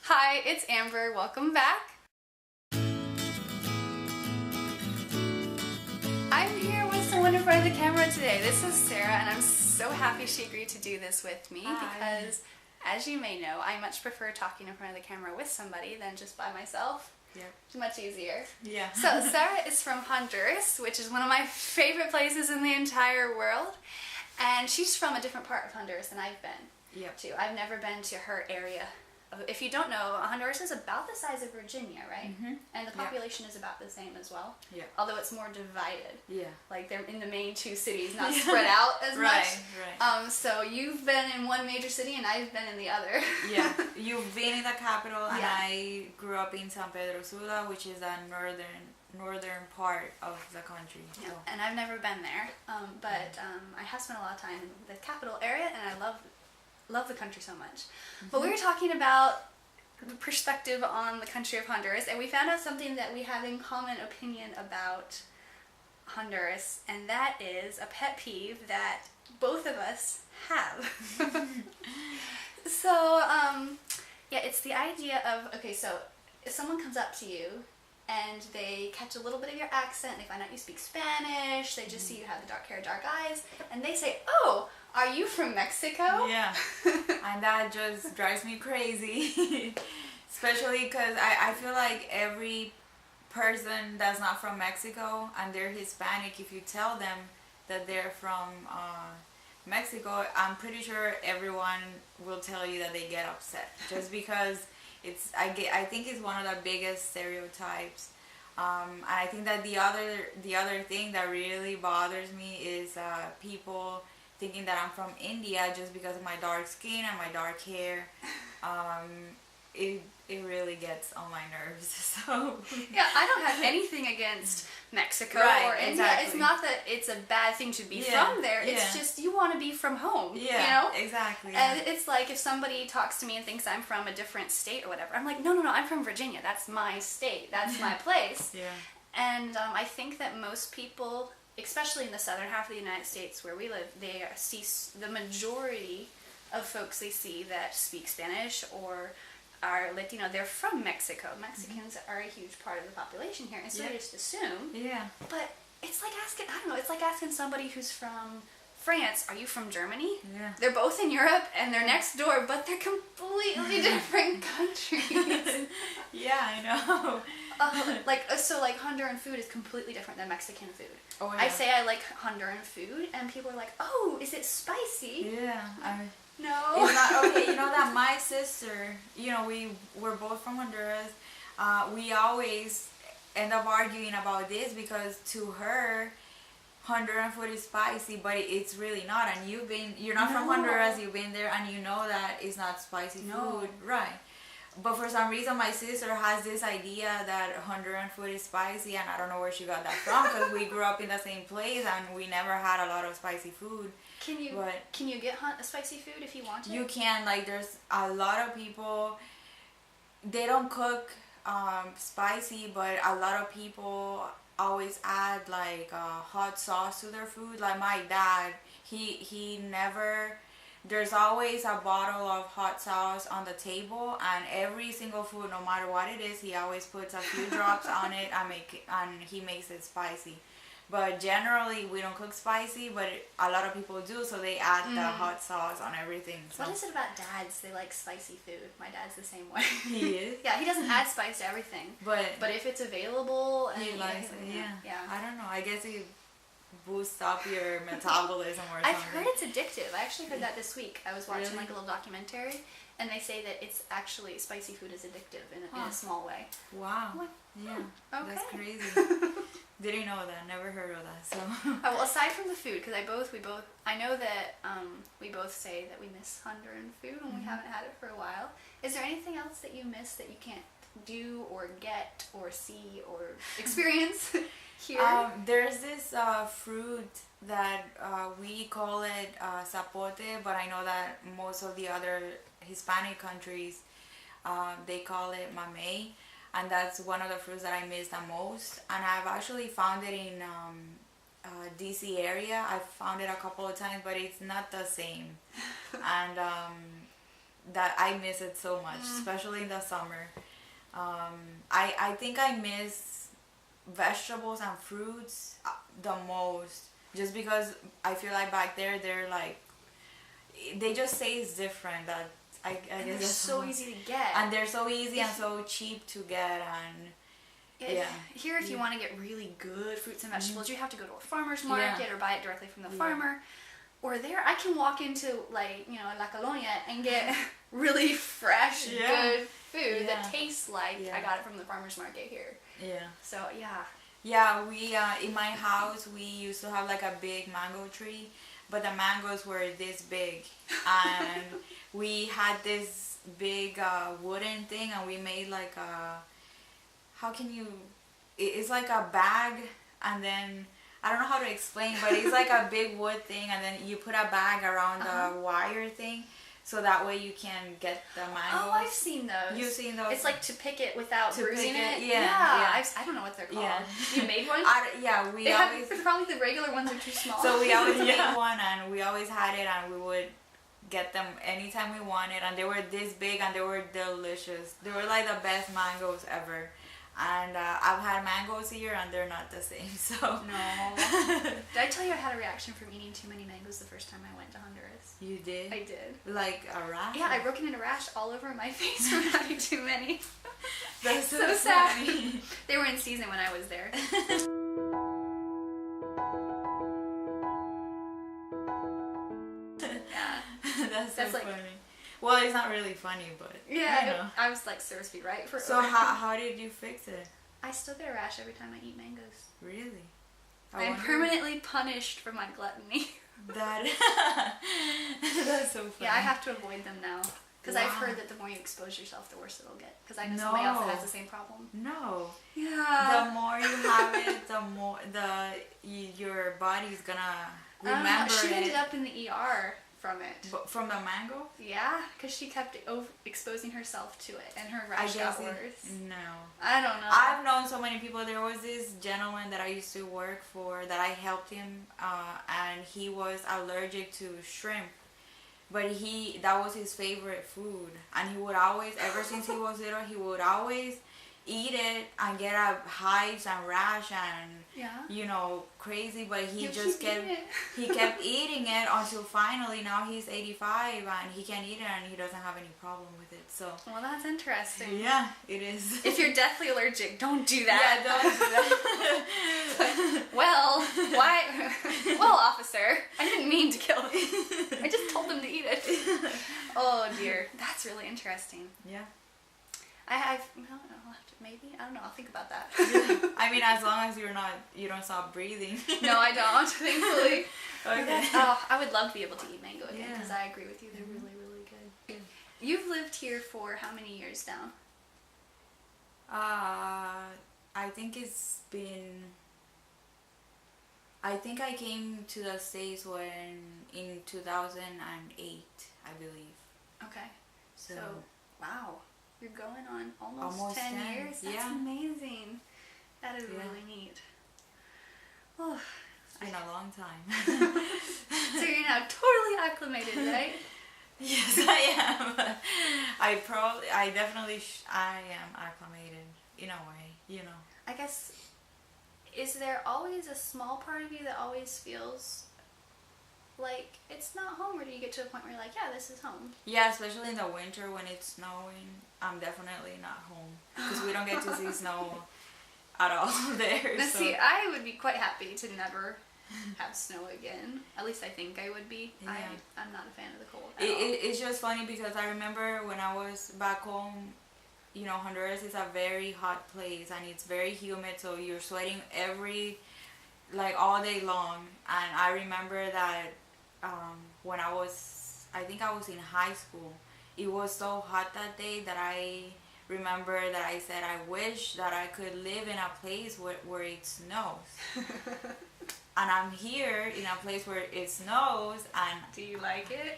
Hi, it's Amber. Welcome back. I'm here with someone in front of the camera today. This is Sarah, and I'm so happy she agreed to do this with me. Hi. Because, as you may know, I much prefer talking in front of the camera with somebody than just by myself. Yeah. It's much easier. Yeah. So Sarah is from Honduras, which is one of my favorite places in the entire world. And she's from a different part of Honduras than I've been to. I've never been to her area. If you don't know, Honduras is about the size of Virginia, right? Mm-hmm. And the population is about the same as well. Yeah. Although it's more divided. Yeah. Like they're in the main two cities, not spread out as much. Right. So you've been in one major city and I've been in the other. Yeah. You've been in the capital, and I grew up in San Pedro Sula, which is the northern part of the country. Yeah. So. And I've never been there, but I have spent a lot of time in the capital area, and I love the country so much. Mm-hmm. But we were talking about perspective on the country of Honduras, and we found out something that we have in common opinion about Honduras, and that is a pet peeve that both of us have. So, yeah, it's the idea of, okay, so if someone comes up to you and they catch a little bit of your accent, they find out you speak Spanish, they just see you have the dark hair, dark eyes, and they say, "Oh, are you from Mexico?" Yeah. And that just drives me crazy. Especially because I feel like every person that's not from Mexico and they're Hispanic, if you tell them that they're from Mexico, I'm pretty sure everyone will tell you that they get upset. Just because I think it's one of the biggest stereotypes. And I think that the other thing that really bothers me is people thinking that I'm from India just because of my dark skin and my dark hair. It really gets on my nerves. So yeah, I don't have anything against Mexico or India. Exactly. It's not that it's a bad thing to be from there. It's just you want to be from home. Yeah, you know? Exactly. And it's like if somebody talks to me and thinks I'm from a different state or whatever, I'm like, no, I'm from Virginia. That's my state. That's my place. Yeah. And I think that most people, especially in the southern half of the United States where we live, they see the majority of folks they see that speak Spanish or are Latino, they're from Mexico. Mexicans are a huge part of the population here, and so they just assume. Yeah. But it's like asking, I don't know, it's like asking somebody who's from France, are you from Germany? Yeah. They're both in Europe and they're next door, but they're completely different countries. Yeah, I know. So Honduran food is completely different than Mexican food. Oh, yeah. I say I like Honduran food, and people are like, "Oh, is it spicy?" Yeah. No. It's not okay. You know that my sister, we're both from Honduras. We always end up arguing about this because to her, Honduran food is spicy, but it's really not. And you're not from Honduras. You've been there, and you know that it's not spicy food, right? But for some reason, my sister has this idea that Honduran food is spicy, and I don't know where she got that from because we grew up in the same place and we never had a lot of spicy food. Can you get spicy food if you want to? You can. Like, there's a lot of people, they don't cook spicy, but a lot of people always add like hot sauce to their food. Like my dad, he never... There's always a bottle of hot sauce on the table, and every single food, no matter what it is, he always puts a few drops on it and he makes it spicy. But generally, we don't cook spicy, but a lot of people do, so they add the hot sauce on everything. So. What is it about dads? They like spicy food. My dad's the same way. He is? Yeah, he doesn't add spice to everything. But if it's available... He likes it, yeah. I don't know. I guess he boost up your metabolism or something. I've heard it's addictive. I actually heard that this week. I was watching like a little documentary, and they say that it's actually spicy food is addictive in a small way. Wow. What? Yeah. Okay. That's crazy. Didn't know that. Never heard of that. So. Well, aside from the food, because I know that we both say that we miss Honduran food and we haven't had it for a while. Is there anything else that you miss that you can't do or get or see or experience here? There's this fruit that we call it zapote, but I know that most of the other Hispanic countries they call it mamey, and that's one of the fruits that I miss the most. And I've actually found it in DC area. I've found it a couple of times, but it's not the same. And that I miss it so much, especially in the summer. I think I miss vegetables and fruits the most, just because I feel like back there they're like, they just taste different. That I And guess they're so easy to get. and they're so easy and so cheap to get, and Here, if you want to get really good fruits and vegetables, you have to go to a farmer's market or buy it directly from the farmer. Or there, I can walk into, like, you know, La Colonia and get really fresh, good food that tastes like I got it from the farmer's market here. Yeah. So, Yeah, we, in my house, we used to have like a big mango tree, but the mangoes were this big. And we had this big wooden thing, and we made like a, how can you, it's like a bag, and then, I don't know how to explain, but it's like a big wood thing, and then you put a bag around the wire thing, so that way you can get the mangoes. Oh, I've seen those. You've seen those? It's like to pick it without bruising it. Yeah. I don't know what they're called. You made one? We always... Probably the regular ones are too small. So we always made one, and we always had it, and we would get them anytime we wanted, and they were this big, and they were delicious. They were like the best mangoes ever. And I've had mangoes here, and they're not the same, so... No. Did I tell you I had a reaction from eating too many mangoes the first time I went to Honduras? You did? I did. Like a rash? Yeah, I broke into a rash all over my face from having too many. That's so sad. They were in season when I was there. That's so funny. Well, it's not really funny, but I was like, serves me right for. So how did you fix it? I still get a rash every time I eat mangoes. Really? I'm permanently punished for my gluttony. That's so funny. Yeah, I have to avoid them now. Because I've heard that the more you expose yourself, the worse it'll get. Because I know somebody else that has the same problem. No. Yeah. The more you have it, the more your body's gonna remember she it. ended up in the ER from it. From the mango? Yeah, because she kept exposing herself to it, and her rash got worse. No. I don't know. I've known so many people. There was this gentleman that I used to work for that I helped him, and he was allergic to shrimp. But that was his favorite food, and he would always, ever since he was little, he would always eat it and get hives and rash and crazy. But he kept eating it until finally now he's 85 and he can eat it and he doesn't have any problem with it. So well, that's interesting. Yeah, it is. If you're deathly allergic, don't do that. Yeah, don't do that. Well, why? Well, officer, I didn't mean to kill him. I just told him to eat it. Oh dear, that's really interesting. Yeah. I'll don't know. I'll think about that. I mean, as long as you don't stop breathing. No, I don't. Thankfully. Okay. I would love to be able to eat mango again because I agree with you. They're really, really good. You've lived here for how many years now? I think it's been. I think I came to the States in 2008, I believe. Okay. So wow. You're going on almost 10 years? That's amazing. That is really neat. Oh, it's been a long time. So you're now totally acclimated, right? Yes, I am. I definitely I am acclimated in a way, I guess, is there always a small part of you that always feels like it's not home, or do you get to a point where you're like, yeah, this is home? Yeah, especially in the winter when it's snowing, I'm definitely not home because we don't get to see snow at all there. Now, see, I would be quite happy to never have snow again. At least I think I would be. Yeah. I'm not a fan of the cold at all. It's just funny because I remember when I was back home, Honduras is a very hot place and it's very humid, so you're sweating all day long. And I remember that when I think I was in high school, it was so hot that day that I remember that I said I wish that I could live in a place where it snows. And I'm here in a place where it snows. And do you like it?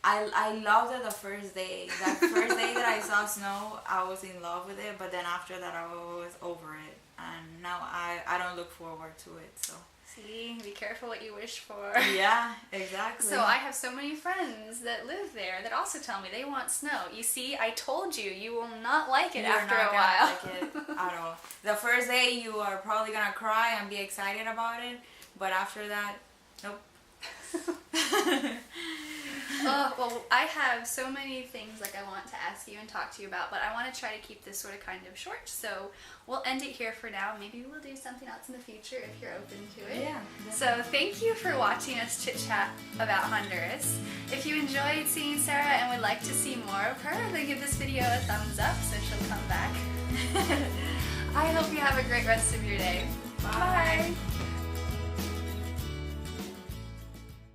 I loved it the first day. That first day that I saw snow, I was in love with it. But then after that, I was over it. And now I don't look forward to it. So See, be careful what you wish for. Yeah, exactly. So I have so many friends that live there that also tell me they want snow. You see, I told you, you will not like it after a while. You're not gonna like it at all. The first day you are probably gonna cry and be excited about it, but after that, nope. Oh, well, I have so many things like I want to ask you and talk to you about, but I want to try to keep this sort of kind of short, so we'll end it here for now. Maybe we'll do something else in the future if you're open to it. Yeah. So thank you for watching us chit-chat about Honduras. If you enjoyed seeing Sarah and would like to see more of her, then give this video a thumbs up so she'll come back. I hope you have a great rest of your day. Bye. Bye.